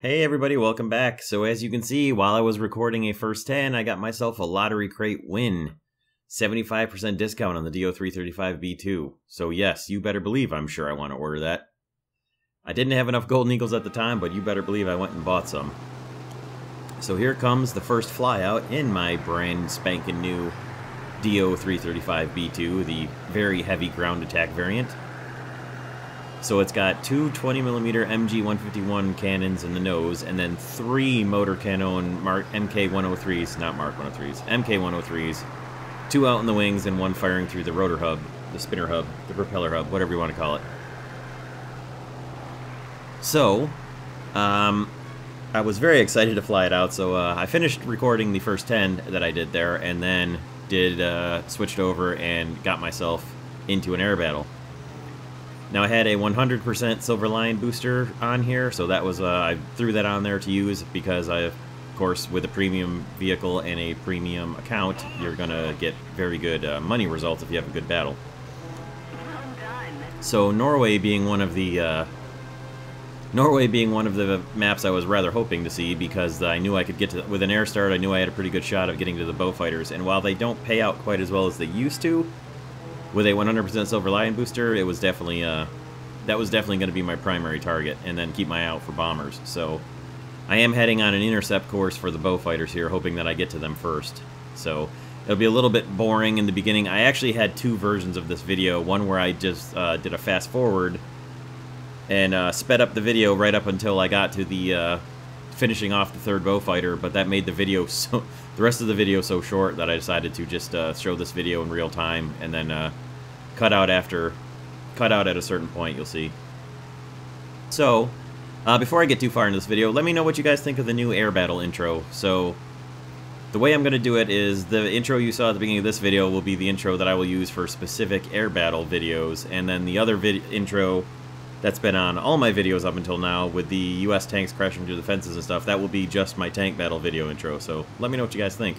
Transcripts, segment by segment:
Hey everybody, welcome back. So as you can see, while I was recording a first 10, I got myself a lottery crate win. 75% discount on the DO335B2. So yes, you better believe I'm sure I want to order that. I didn't have enough Golden Eagles at the time, but you better believe I went and bought some. So here comes the first flyout in my brand spanking new DO335B2, the very heavy ground attack variant. So it's got two 20mm MG151 cannons in the nose, and then three motor cannon MK103s, not Mark 103s, MK103s, two out in the wings and one firing through the rotor hub, the spinner hub, the propeller hub, whatever you want to call it. So, I was very excited to fly it out, so I finished recording the first 10 that I did there, and then switched over and got myself into an air battle. Now I had a 100% Silver Lion booster on here, so that was I threw that on there to use because of course, with a premium vehicle and a premium account, you're gonna get very good money results if you have a good battle. So Norway being one of the maps I was rather hoping to see, because I knew I could get to with an air start. I knew I had a pretty good shot of getting to the Beaufighters, and while they don't pay out quite as well as they used to, with a 100% Silver Lion booster, it was definitely that was definitely going to be my primary target, and then keep my eye out for bombers. So I am heading on an intercept course for the Beaufighters here, hoping that I get to them first. So it'll be a little bit boring in the beginning. I actually had two versions of this video, one where I just did a fast forward and sped up the video right up until I got to the finishing off the third Beaufighter, but that made the video the rest of the video so short that I decided to just show this video in real time and then cut out at a certain point, you'll see. So before I get too far into this video, let me know what you guys think of the new air battle intro. So the way I'm going to do it is the intro you saw at the beginning of this video will be the intro that I will use for specific air battle videos, and then the other intro that's been on all my videos up until now, with the US tanks crashing through the fences and stuff, that will be just my tank battle video intro. So let me know what you guys think.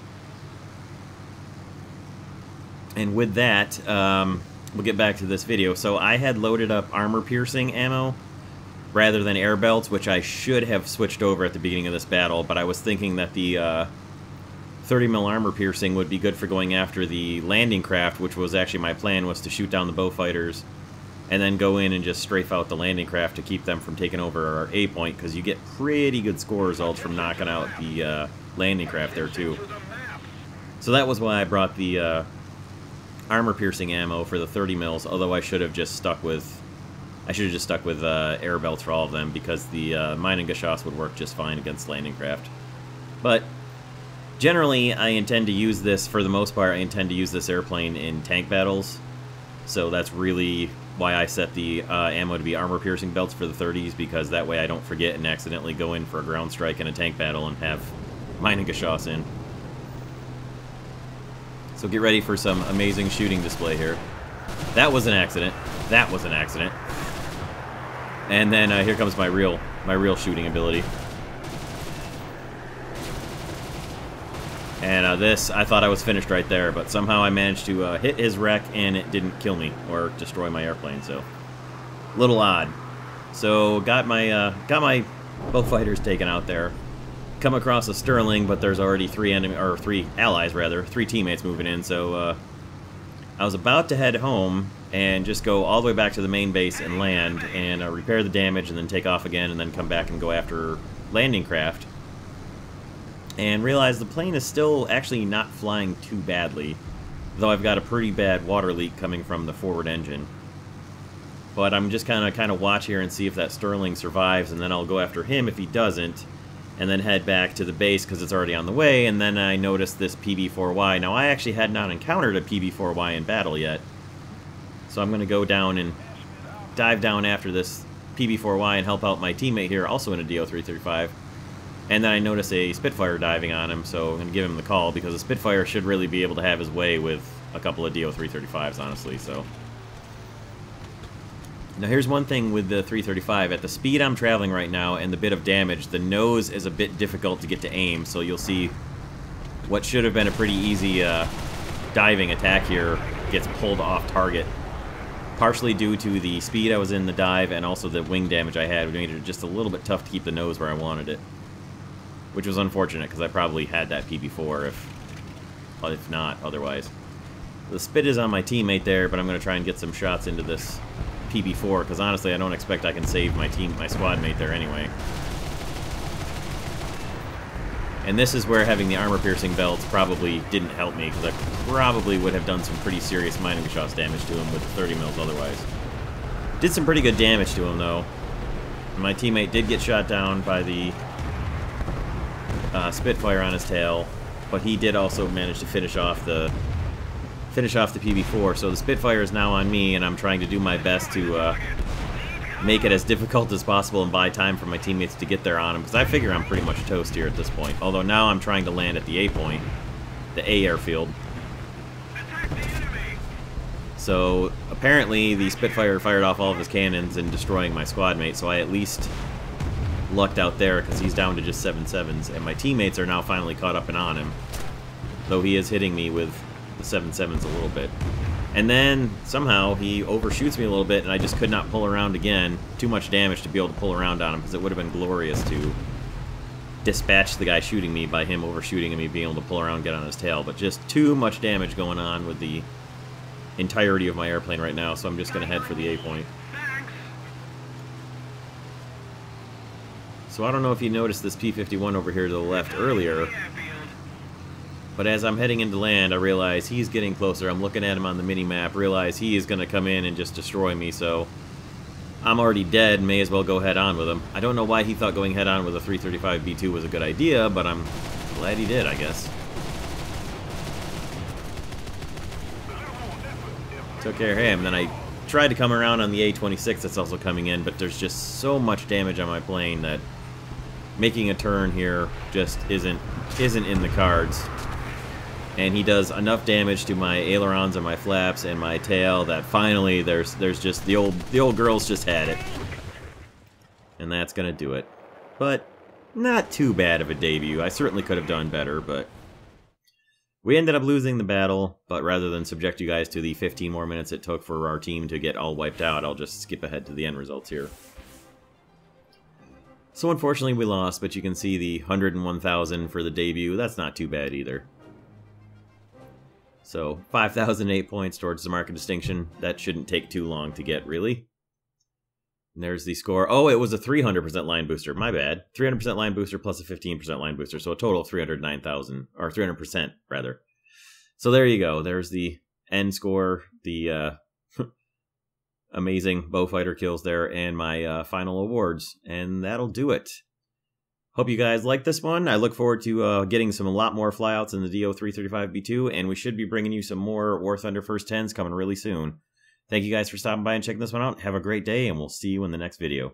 And with that, we'll get back to this video. So I had loaded up armor-piercing ammo rather than air belts, which I should have switched over at the beginning of this battle, but I was thinking that the 30mm armor-piercing would be good for going after the landing craft, which was actually my plan, was to shoot down the Beaufighters and then go in and just strafe out the landing craft to keep them from taking over our A point, because you get pretty good score results from knocking out the landing craft there too. So that was why I brought the armor-piercing ammo for the 30 mils, although I should have just stuck with air belts for all of them, because the Meinengeschoss would work just fine against landing craft. But generally, I intend to use this, for the most part, I intend to use this airplane in tank battles. So that's really why I set the ammo to be armor-piercing belts for the 30s, because that way I don't forget and accidentally go in for a ground strike in a tank battle and have Meinengeschoss in. So get ready for some amazing shooting display here. That was an accident. That was an accident. And then here comes my real shooting ability. And this, I thought I was finished right there, but somehow I managed to hit his wreck and it didn't kill me or destroy my airplane, so a little odd. So got my Beaufighters taken out there. Come across a Sterling, but there's already three teammates moving in, so I was about to head home and just go all the way back to the main base and land and repair the damage and then take off again and then come back and go after landing craft. And realize the plane is still actually not flying too badly, though I've got a pretty bad water leak coming from the forward engine. But I'm just kind of watch here and see if that Sterling survives, and then I'll go after him if he doesn't, and then head back to the base because it's already on the way. And then I noticed this PB4Y. Now I actually had not encountered a PB4Y in battle yet, so I'm going to go down and dive down after this PB4Y and help out my teammate here, also in a DO335. And then I notice a Spitfire diving on him, so I'm going to give him the call, because a Spitfire should really be able to have his way with a couple of DO335s, honestly. So now here's one thing with the 335. At the speed I'm traveling right now and the bit of damage, the nose is a bit difficult to get to aim, so you'll see what should have been a pretty easy diving attack here gets pulled off target. partially due to the speed I was in the dive and also the wing damage I had, which made it just a little bit tough to keep the nose where I wanted it. Which was unfortunate, because I probably had that PB4 if not otherwise. The spit is on my teammate there, but I'm going to try and get some shots into this PB4, because honestly I don't expect I can save my squad mate there anyway. And this is where having the armor-piercing belts probably didn't help me, because I probably would have done some pretty serious mining shots damage to him with 30 mils otherwise. Did some pretty good damage to him, though. My teammate did get shot down by the Spitfire on his tail, but he did also manage to finish off the PB4. So the Spitfire is now on me, and I'm trying to do my best to make it as difficult as possible and buy time for my teammates to get there on him, because I figure I'm pretty much toast here at this point. Although now I'm trying to land at the A point, the A airfield. So apparently the Spitfire fired off all of his cannons and destroying my squad mate, so I at least lucked out there because he's down to just 7.7s, and my teammates are now finally caught up and on him, though he is hitting me with the 7.7s a little bit. And then somehow he overshoots me a little bit, and I just could not pull around again. Too much damage to be able to pull around on him, because it would have been glorious to dispatch the guy shooting me by him overshooting and me being able to pull around and get on his tail. But just too much damage going on with the entirety of my airplane right now, so I'm just going to head for the A point. So I don't know if you noticed this P-51 over here to the left earlier, but as I'm heading into land, I realize he's getting closer. I'm looking at him on the mini-map, realize he is going to come in and just destroy me, so I'm already dead, may as well go head-on with him. I don't know why he thought going head-on with a 335 B2 was a good idea, but I'm glad he did, I guess. Took care of him, then I tried to come around on the A-26 that's also coming in, but there's just so much damage on my plane that making a turn here just isn't in the cards. And he does enough damage to my ailerons and my flaps and my tail that finally there's just the old girls just had it. And that's gonna do it. But not too bad of a debut. I certainly could have done better, but we ended up losing the battle. But rather than subject you guys to the 15 more minutes it took for our team to get all wiped out, I'll just skip ahead to the end results here. So unfortunately we lost, but you can see the 101,000 for the debut. That's not too bad either. So 5,008 points towards the mark of distinction. That shouldn't take too long to get, really. And there's the score. Oh, it was a 300% line booster. My bad. 300% line booster plus a 15% line booster. So a total of 309,000, or 300% rather. So there you go. There's the end score, the amazing Beaufighter kills there, and my final awards. And that'll do it. Hope you guys like this one. I look forward to getting a lot more flyouts in the DO-335B2, and we should be bringing you some more War Thunder First 10s coming really soon. Thank you guys for stopping by and checking this one out. Have a great day, and we'll see you in the next video.